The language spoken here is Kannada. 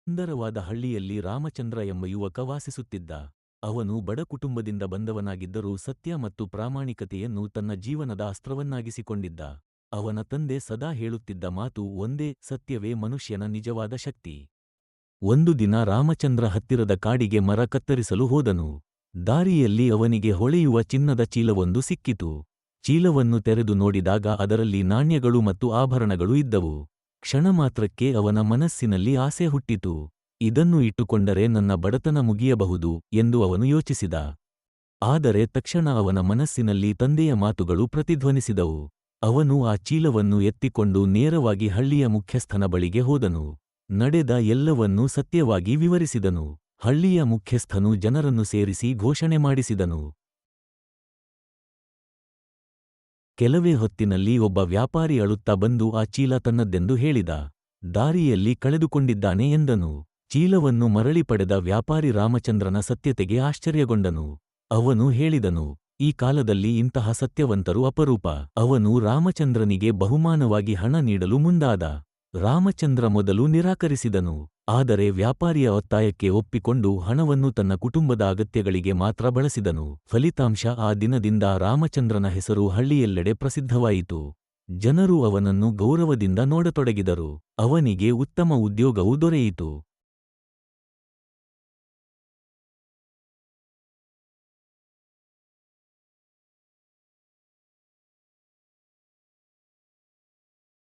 ಸುಂದರವಾದ ಹಳ್ಳಿಯಲ್ಲಿ ರಾಮಚಂದ್ರ ಎಂಬ ಯುವಕ ವಾಸಿಸುತ್ತಿದ್ದ. ಅವನು ಬಡ ಕುಟುಂಬದಿಂದ ಬಂದವನಾಗಿದ್ದರೂ ಸತ್ಯ ಮತ್ತು ಪ್ರಾಮಾಣಿಕತೆಯನ್ನು ತನ್ನ ಜೀವನದ ಅಸ್ತ್ರವನ್ನಾಗಿಸಿಕೊಂಡಿದ್ದ. ಅವನ ತಂದೆ ಸದಾ ಹೇಳುತ್ತಿದ್ದ ಮಾತು ಒಂದೇ, ಸತ್ಯವೇ ಮನುಷ್ಯನ ನಿಜವಾದ ಶಕ್ತಿ. ಒಂದು ದಿನ ರಾಮಚಂದ್ರ ಹತ್ತಿರದ ಕಾಡಿಗೆ ಮರ ಕತ್ತರಿಸಲು ಹೋದನು. ದಾರಿಯಲ್ಲಿ ಅವನಿಗೆ ಹೊಳೆಯುವ ಚಿನ್ನದ ಚೀಲವೊಂದು ಸಿಕ್ಕಿತು. ಚೀಲವನ್ನು ತೆರೆದು ನೋಡಿದಾಗ ಅದರಲ್ಲಿ ನಾಣ್ಯಗಳು ಮತ್ತು ಆಭರಣಗಳು ಇದ್ದವು. ಕ್ಷಣಮಾತ್ರಕ್ಕೆ ಅವನ ಮನಸ್ಸಿನಲ್ಲಿ ಆಸೆ ಹುಟ್ಟಿತು. ಇದನ್ನು ಇಟ್ಟುಕೊಂಡರೆ ನನ್ನ ಬಡತನ ಮುಗಿಯಬಹುದು ಎಂದು ಅವನು ಯೋಚಿಸಿದ. ಆದರೆ ತಕ್ಷಣ ಅವನ ಮನಸ್ಸಿನಲ್ಲಿ ತಂದೆಯ ಮಾತುಗಳು ಪ್ರತಿಧ್ವನಿಸಿದವು. ಅವನು ಆ ಚೀಲವನ್ನು ಎತ್ತಿಕೊಂಡು ನೇರವಾಗಿ ಹಳ್ಳಿಯ ಮುಖ್ಯಸ್ಥನ ಬಳಿಗೆ ಹೋದನು. ನಡೆದ ಎಲ್ಲವನ್ನೂ ಸತ್ಯವಾಗಿ ವಿವರಿಸಿದನು. ಹಳ್ಳಿಯ ಮುಖ್ಯಸ್ಥನು ಜನರನ್ನು ಸೇರಿಸಿ ಘೋಷಣೆ ಮಾಡಿಸಿದನು. ಕೆಲವೇ ಹೊತ್ತಿನಲ್ಲಿ ಒಬ್ಬ ವ್ಯಾಪಾರಿ ಅಳುತ್ತಾ ಬಂದು ಆ ಚೀಲ ತನ್ನದ್ದೆಂದು ಹೇಳಿದ. ದಾರಿಯಲ್ಲಿ ಕಳೆದುಕೊಂಡಿದ್ದಾನೆ ಎಂದನು. ಚೀಲವನ್ನು ಮರಳಿ ಪಡೆದ ವ್ಯಾಪಾರಿ ರಾಮಚಂದ್ರನ ಸತ್ಯತೆಗೆ ಆಶ್ಚರ್ಯಗೊಂಡನು. ಅವನು ಹೇಳಿದನು, ಈ ಕಾಲದಲ್ಲಿ ಇಂತಹ ಸತ್ಯವಂತರು ಅಪರೂಪ. ಅವನು ರಾಮಚಂದ್ರನಿಗೆ ಬಹುಮಾನವಾಗಿ ಹಣ ನೀಡಲು ಮುಂದಾದ. ರಾಮಚಂದ್ರ ಮೊದಲು ನಿರಾಕರಿಸಿದನು. ಆದರೆ ವ್ಯಾಪಾರಿಯ ಒತ್ತಾಯಕ್ಕೆ ಒಪ್ಪಿಕೊಂಡು ಹಣವನ್ನು ತನ್ನ ಕುಟುಂಬದ ಅಗತ್ಯಗಳಿಗೆ ಮಾತ್ರ ಬಳಸಿದನು. ಫಲಿತಾಂಶ ಆ ದಿನದಿಂದ ರಾಮಚಂದ್ರನ ಹೆಸರು ಹಳ್ಳಿಯೆಲ್ಲೆಡೆ ಪ್ರಸಿದ್ಧವಾಯಿತು. ಜನರು ಅವನನ್ನು ಗೌರವದಿಂದ ನೋಡತೊಡಗಿದರು. ಅವನಿಗೆ ಉತ್ತಮ ಉದ್ಯೋಗವೂ ದೊರೆಯಿತು.